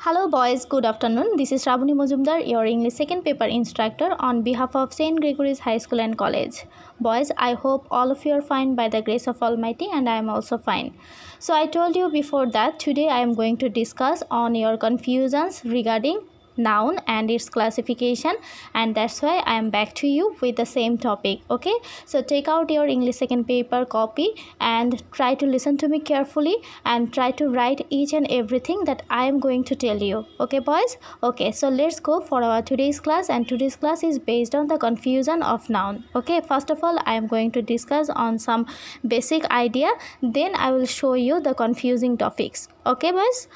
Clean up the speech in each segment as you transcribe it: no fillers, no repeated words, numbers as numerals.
Hello boys, good afternoon. This is Shravani Majumdar, your English second paper instructor on behalf of St. Gregory's High School and College. Boys, I hope all of you are fine by the grace of Almighty, and I am also fine. So I told you before that today I am going to discuss on your confusions regarding noun and its classification, and that's why I am back to you with the same topic. Okay, so take out your English second paper copy and try to listen to me carefully and try to write each and everything that I am going to tell you. Okay boys, okay, so let's go for our today's class, and today's class is based on the confusion of noun. Okay, first of all I am going to discuss on some basic idea, then I will show you the confusing topics. Okay boys,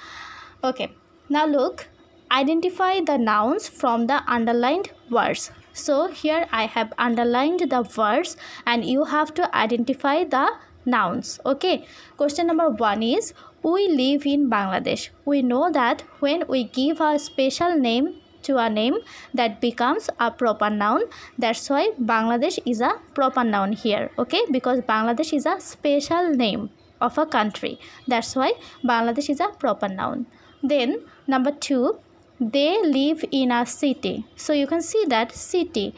okay, now look, identify the nouns from the underlined words. So here I have underlined the words and you have to identify the nouns. Okay, question number 1 is, we live in Bangladesh. We know that when we give a special name to a name, that becomes a proper noun. That's why Bangladesh is a proper noun here. Okay, because Bangladesh is a special name of a country. That's why Bangladesh is a proper noun. Then number 2, they live in a city. So you can see that city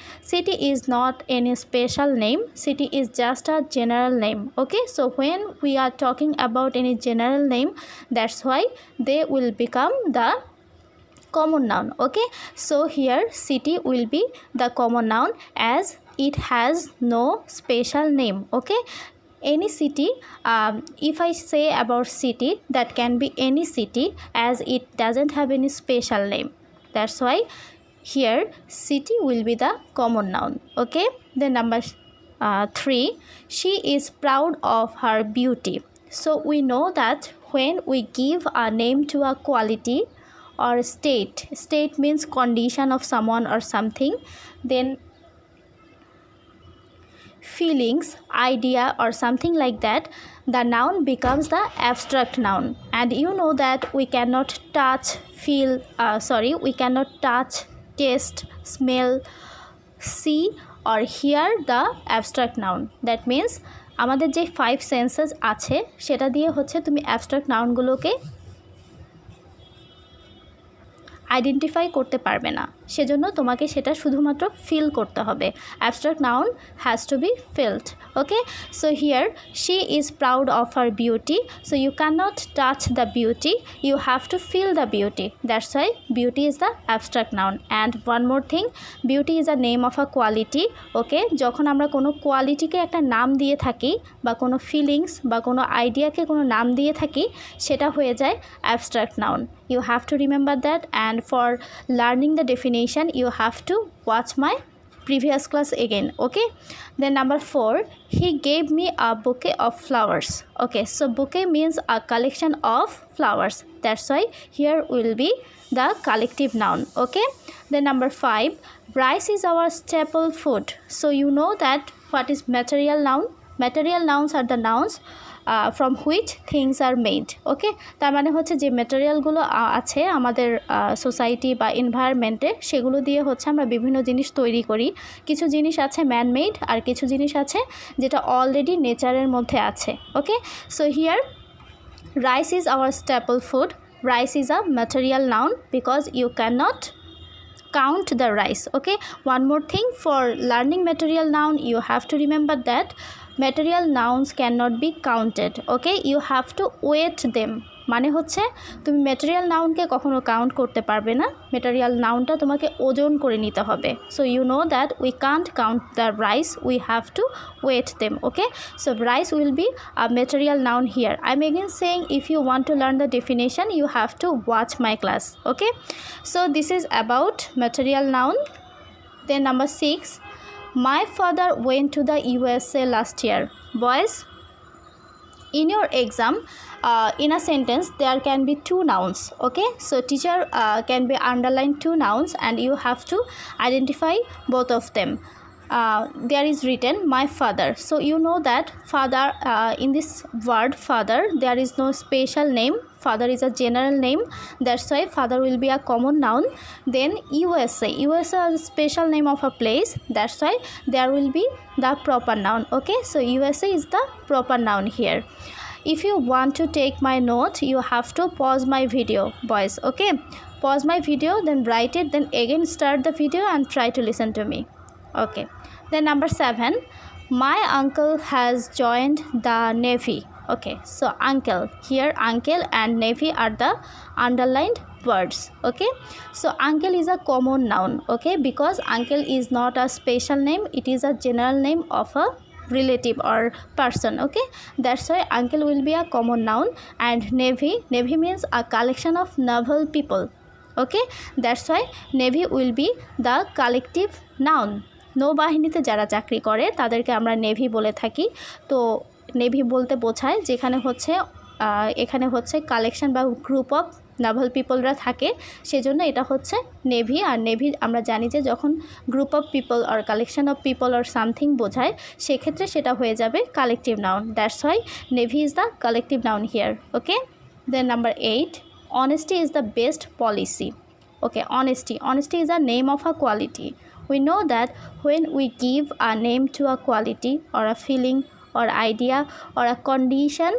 is not any special name. City is just a general name. Okay, so when we are talking about any general name, that's why they will become the common noun. Okay, so here city will be the common noun as it has no special name. Okay, any city, if I say about city, that can be any city as it doesn't have any special name. That's why here city will be the common noun. Okay, then number 3, she is proud of her beauty. So we know that when we give a name to a quality or state means condition of someone or something, then feelings, idea or something like that, the noun becomes the abstract noun. And you know that we cannot touch, feel, we cannot touch, taste, smell, see or hear the abstract noun. That means আমাদের যে 5 senses আছে সেটা দিয়ে হচ্ছে তুমি abstract নাউনগুলোকে identify করতে পারবে না, সেজন্য তোমাকে সেটা শুধুমাত্র ফিল করতে হবে। Abstract noun has to be felt. Okay, so here she is proud of her beauty. So you can not touch the beauty, you have to feel the beauty. That's why beauty is the abstract noun. And one more thing, beauty is a name of a quality. Okay, যখন আমরা কোনো কোয়ালিটিকে একটা নাম দিয়ে থাকি বা কোনো feelings বা কোনো আইডিয়াকে কোনো নাম দিয়ে থাকি, সেটা হয়ে যায় abstract noun. You have to remember that, and for learning the definition you have to watch my previous class again. Okay, then number 4, he gave me a bouquet of flowers. Okay, so bouquet means a collection of flowers. That's why here will be the collective noun. Okay, then number 5, rice is our staple food. So you know that what is material noun? Material nouns are the nouns from which things are made. Okay, তার মানে হচ্ছে যে ম্যাটেরিয়ালগুলো আছে আমাদের society বা এনভায়রনমেন্টে, সেগুলো দিয়ে হচ্ছে আমরা বিভিন্ন জিনিস তৈরি করি। কিছু জিনিস আছে ম্যান মেড আর কিছু জিনিস আছে যেটা অলরেডি নেচারের মধ্যে আছে। Okay, so here rice is our staple food. Rice is a material noun because you cannot count the rice. Okay, one more thing, for learning material noun you have to remember that material nouns cannot be counted. Okay, you have to weight them. মানে হচ্ছে তুমি material নাউনকে কখনো count করতে পারবে না, material নাউনটা তোমাকে ওজন করে নিতে হবে। So you know that we can't count the rice, we have to weigh them. Okay, so rice will be a material noun here. I am again saying if you want to learn the definition you have to watch my class. Okay, so this is about material noun. Then number 6, my father went to the USA last year. Boys, in your exam in a sentence there can be 2 nouns. Okay, so teacher can be underline 2 nouns and you have to identify both of them. There is written my father, so you know that father, in this word father there is no special name. Father is a general name, that's why father will be a common noun. Then USA is a special name of a place, that's why there will be the proper noun. Okay, so USA is the proper noun here. If you want to take my note, you have to pause my video, boys. Okay, pause my video, then write it, then again start the video and try to listen to me. Okay, then number 7, my uncle has joined the Navy. Okay, so uncle, here uncle and Navy are the underlined words. Okay, so uncle is a common noun. Okay, because uncle is not a special name, it is a general name of a relative or person. Okay, that's why uncle will be a common noun. And Navy means a collection of naval people. Okay, that's why Navy will be the collective noun. নৌবাহিনীতে যারা চাকরি করে তাদেরকে আমরা navy বলে থাকি। তো navy বলতে বোঝায় যেখানে হচ্ছে এখানে হচ্ছে কালেকশন বা গ্রুপ অফ নাভাল পিপলরা থাকে, সেজন্য এটা হচ্ছে নেভি। আর নেভি আমরা জানি যে যখন group of people or collection of people or something বোঝায়, সেক্ষেত্রে সেটা হয়ে যাবে collective noun. That's why navy is the collective noun here. Okay, then number 8, honesty is the best policy. Okay, honesty is a name of a quality. We know that when we give a name to a quality or a feeling or idea or a condition,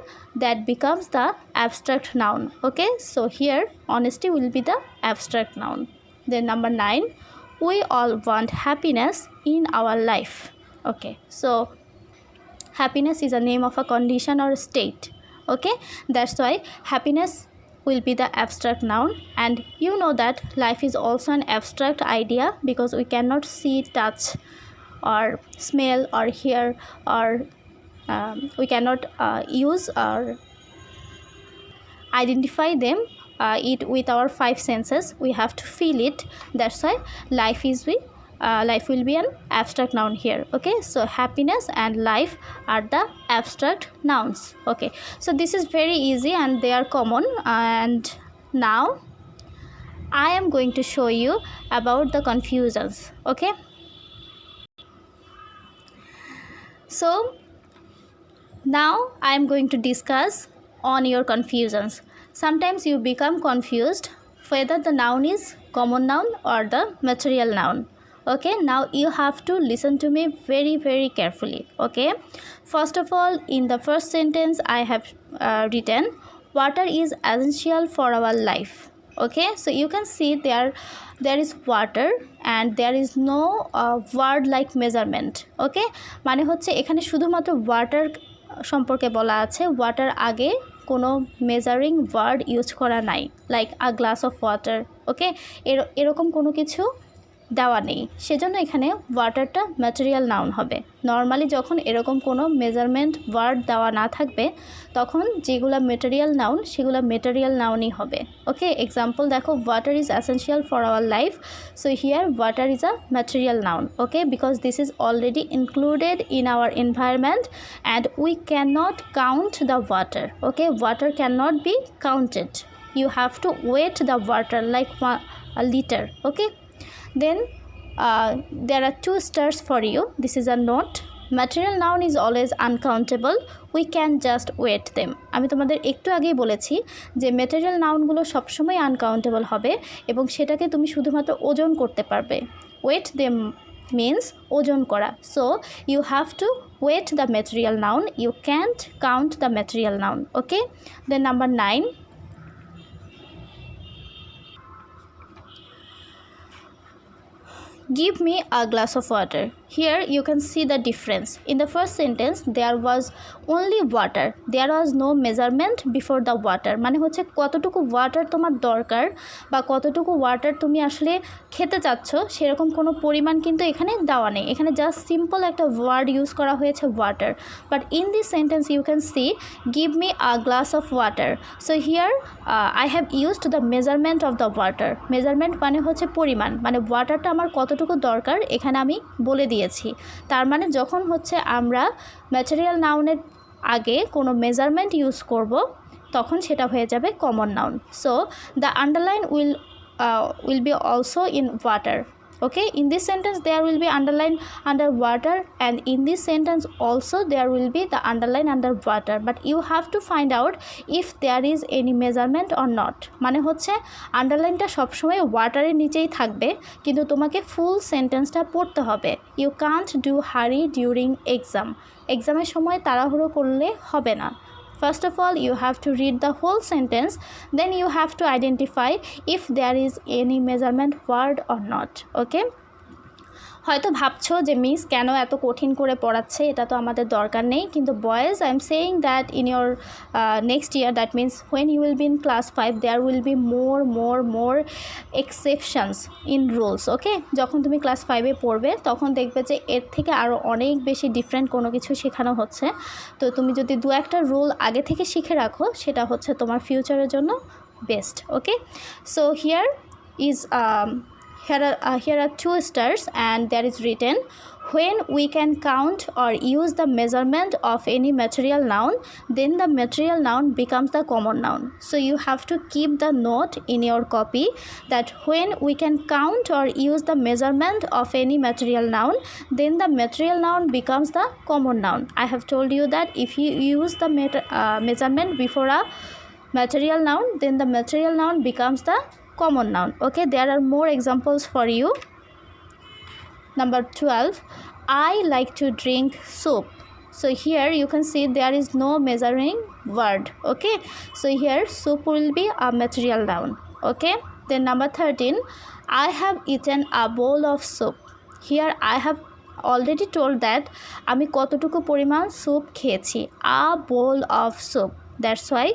that becomes the abstract noun. Okay, so here honesty will be the abstract noun. Then number 9, we all want happiness in our life. Okay, so happiness is a name of a condition or state. Okay, that's why happiness will be the abstract noun. And you know that life is also an abstract idea because we cannot see, touch or smell or hear, or we cannot use or identify them it with our 5 senses. We have to feel it. That's why life will be an abstract noun here. Okay, so happiness and life are the abstract nouns. Okay, so this is very easy and they are common. And now I am going to show you about the confusions. Okay, so now I am going to discuss on your confusions. Sometimes you become confused whether the noun is common noun or the material noun. Okay, now you have to listen to me very, very carefully. Okay, first of all, in the first sentence I have written water is essential for our life. Okay, so you can see there is water and there is no word like measurement. Okay, মানে হচ্ছে এখানে শুধুমাত্র water সম্পর্কে বলা আছে, water আগে কোনো measuring word use করা নাই, like a glass of water. Okay, এরকম কোনো কিছু দেওয়া নেই, সেজন্য এখানে ওয়াটারটা ম্যাটেরিয়াল নাউন হবে। নর্মালি যখন এরকম কোনো মেজারমেন্ট ওয়ার্ড দেওয়া না থাকবে তখন যেগুলো মেটেরিয়াল নাউন সেগুলো মেটেরিয়াল নাউনই হবে। ওকে, এক্সাম্পল দেখো, water is essential for our life, so here water is a material noun. Okay, because this is already included in our environment and we can not count the water. Okay, water can not be counted, you have to weigh the water like a liter. Okay, then there are 2 stars for you. This is a note. Material noun is always uncountable, we can just weight them. আমি তোমাদের একটু আগেই বলেছি যে material নাউনগুলো সবসময় uncountable হবে এবং সেটাকে তুমি শুধুমাত্র ওজন করতে পারবে। ওয়েট দেম means ওজন করা, so you have to weight the material noun, you can't count the material noun. Okay, then number 9, give me a glass of water. Here you can see the difference. In the first sentence there was only water, there was no measurement before the water. মানে হচ্ছে কতটুকু water তোমার দরকার বা কতটুকু water তুমি আসলে খেতে চাচ্ছ সেরকম কোনো পরিমাণ কিন্তু এখানে দেওয়া নেই, এখানে জাস্ট সিম্পল একটা ওয়ার্ড ইউজ করা হয়েছে water. But in this sentence you can see give me a glass of water, so here I have used the measurement of the water. Measurement মানে হচ্ছে পরিমাণ, মানে ওয়াটারটা আমার কতটুকু দরকার এখানে আমি বলে দিয়েছি। তার মানে যখন হচ্ছে আমরা ম্যাটেরিয়াল নাউনের আগে কোনো মেজারমেন্ট ইউজ করব তখন সেটা হয়ে যাবে common noun. So the underline will be also in water. Okay, in this sentence there will be underline under water and in this sentence also there will be the underline under water, but you have to find out if there is any measurement or not. মানে হচ্ছে আন্ডারলাইনটা সবসময় ওয়াটারের নিচেই থাকবে কিন্তু তোমাকে ফুল সেন্টেন্সটা পড়তে হবে। ইউ কান্ট ডু হারি ডিউরিং এক্সামের সময় তাড়াহুড়ো করলে হবে না, First of all, you have to read the whole sentence, then you have to identify if there is any measurement word or not. Okay? হয়তো ভাবছো যে মিস কেন এত কঠিন করে পড়াচ্ছে, এটা তো আমাদের দরকার নেই, কিন্তু boys I am saying that in your next year, that means when you will be in class 5 there will be more exceptions in rules. Okay, যখন তুমি ক্লাস 5-এ পড়বে তখন দেখবে যে এর থেকে আরও অনেক বেশি ডিফারেন্ট কোনো কিছু শেখানো হচ্ছে। তো তুমি যদি দু একটা রুল আগে থেকে শিখে রাখো, সেটা হচ্ছে তোমার ফিউচারের জন্য best. Okay, so here is here are 2 stars and there is written, when we can count or use the measurement of any material noun, then the material noun becomes the common noun. So you have to keep the note in your copy that when we can count or use the measurement of any material noun, then the material noun becomes the common noun. I have told you that if you use the measurement before a material noun, then the material noun becomes the common noun. Okay, there are more examples for you. Number 12, I like to drink soup. So here you can see there is no measuring word. Okay, so here soup will be a material noun. Okay, then number 13, I have eaten a bowl of soup. Here I have already told that আমি কতটুকু পরিমাণ soup খেয়েছি, a bowl of soup. That's why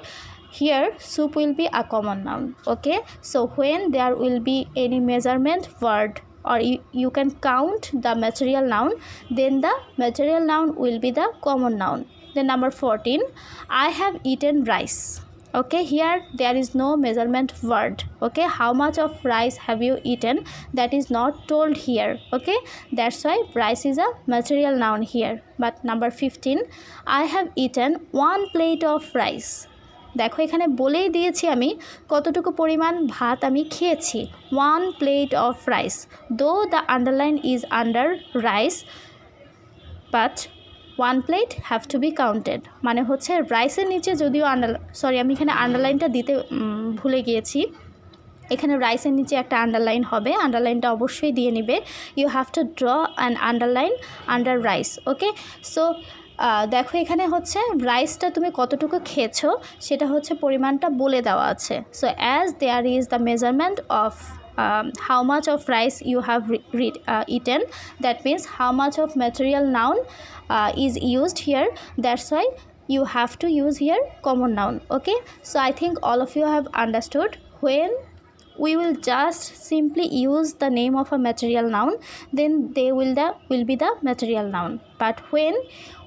here soup will be a common noun. Okay, so when there will be any measurement word or you can count the material noun, then the material noun will be the common noun. Then number 14, I have eaten rice. Okay, here there is no measurement word. Okay, how much of rice have you eaten, that is not told here. Okay, that's why rice is a material noun here. But number 15, I have eaten 1 plate of rice. দেখো এখানে বলেই দিয়েছি আমি কতটুকু পরিমাণ ভাত আমি খেয়েছি, 1 plate of rice. Though the underline is under rice, but 1 plate have to be counted. মানে হচ্ছে রাইসের নিচে যদিও আমি এখানে আন্ডারলাইনটা দিতে ভুলে গিয়েছি, এখানে রাইসের নিচে একটা আন্ডারলাইন হবে, আন্ডারলাইনটা অবশ্যই দিয়ে নেবে। You have to draw an underline under rice. Okay, so দেখো এখানে হচ্ছে রাইসটা তুমি কতটুকু খেয়েছো সেটা হচ্ছে পরিমাণটা বলে দেওয়া আছে। So as there is the measurement of how much of rice you have eaten, that means how much of material noun is used here. That's why you have to use here common noun. Okay, so I think all of you have understood. When we will just simply use the name of a material noun, then they will be the material noun. But when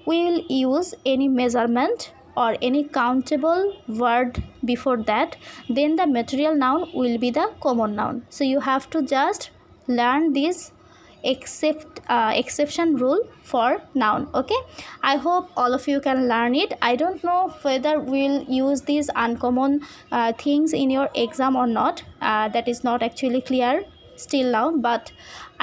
we will use any measurement or any countable word before that, then the material noun will be the common noun. So you have to just learn this exception rule for noun. Okay, I hope all of you can learn it. I don't know whether we'll use these uncommon things in your exam or not. That is not actually clear still now, but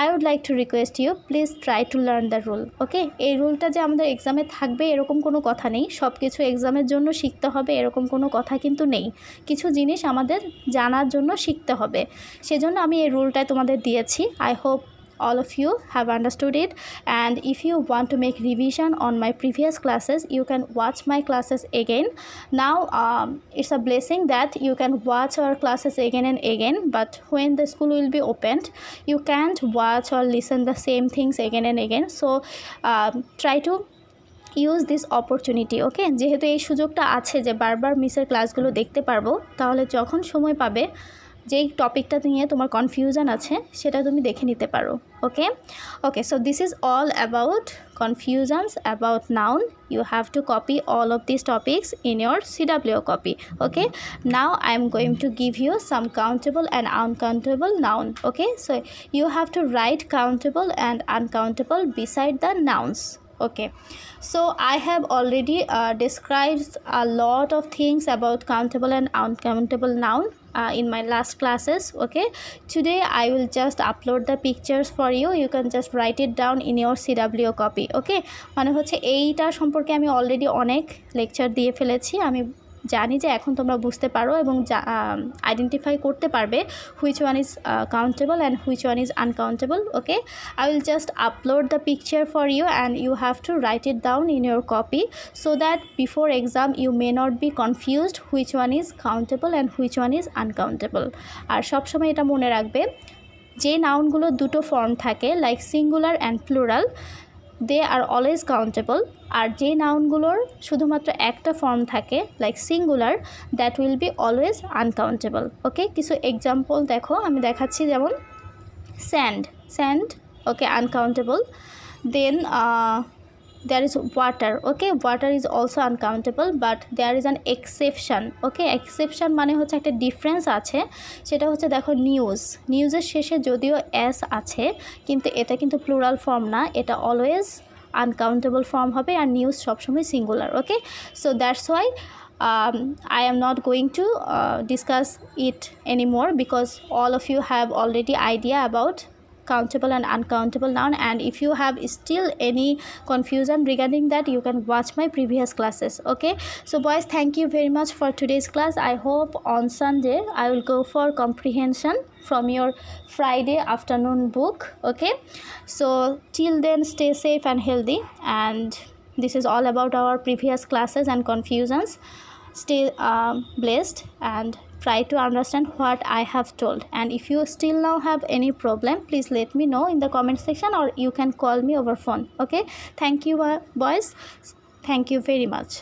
I would like to request you, please try to learn the rule. Okay, এই রুলটা যে আমাদের এক্সামে থাকবে এরকম কোনো কথা নেই, সব কিছু এক্সামের জন্য শিখতে হবে এরকম কোনো কথা কিন্তু নেই, কিছু জিনিস আমাদের জানার জন্য শিখতে হবে, সেজন্য আমি এই রুলটাই তোমাদের দিয়েছি। I hope all of you have understood it, and if you want to make revision on my previous classes, you can watch my classes again. Now it's a blessing that you can watch our classes again and again, but when the school will be opened, you can't watch or listen the same things again and again. So try to use this opportunity. ওকে, যেহেতু এই সুযোগটা আছে যে বারবার মিসের ক্লাসগুলো দেখতে পারবো, তাহলে যখন সময় পাবে যেই টপিকটা নিয়ে তোমার কনফিউশন আছে সেটা তুমি দেখে নিতে পারো। ওকে, so this is all about confusions about noun. You have to copy all of these topics in your CWO copy. Okay, now I am going to give you some countable and uncountable noun. Okay, so you have to write countable and uncountable beside the nouns. Okay, so I have already described a lot of things about countable and uncountable noun in my last classes. Okay, today I will just upload the pictures for you. You can just write it down in your CWO copy. Okay, মানে হচ্ছে এইটা সম্পর্কে আমি already অনেক lecture দিয়ে ফেলেছি, আমি জানি যে এখন তোমরা বুঝতে পারো এবং আইডেন্টিফাই করতে পারবে which one is countable and which one is uncountable. Okay, I will just upload the picture for you and you have to write it down in your copy so that before exam you may not be confused which one is countable and which one is uncountable। আর সবসময় এটা মনে রাখবে, যে নাউনগুলো দুটো form থাকে like singular and plural, they are always countable. আর যে নাউনগুলোর শুধুমাত্র একটা ফর্ম থাকে like singular, that will be always uncountable. Okay, কিছু এক্সাম্পল দেখো, আমি দেখাচ্ছি, যেমন sand, sand okay uncountable. Then there is water, okay, water is also uncountable but there is an exception। okay, exception মানে হচ্ছে একটা ডিফারেন্স আছে, সেটা হচ্ছে দেখো নিউজ, নিউজের শেষে যদিও এস আছে কিন্তু এটা কিন্তু প্লুরাল ফর্ম না, এটা অলওয়েজ আনকাউন্টেবল ফর্ম হবে আর নিউজ সবসময় singular. Okay, so that's why I am not going to discuss it anymore because all of you have already idea about countable and uncountable noun, and if you have still any confusion regarding that you can watch my previous classes. Okay, so boys, thank you very much for today's class. I hope on Sunday I will go for comprehension from your Friday afternoon book. Okay, so till then stay safe and healthy, and this is all about our previous classes and confusions. Stay blessed and try to understand what I have told, and if you still now have any problem please let me know in the comment section or you can call me over phone. Okay, thank you boys, thank you very much.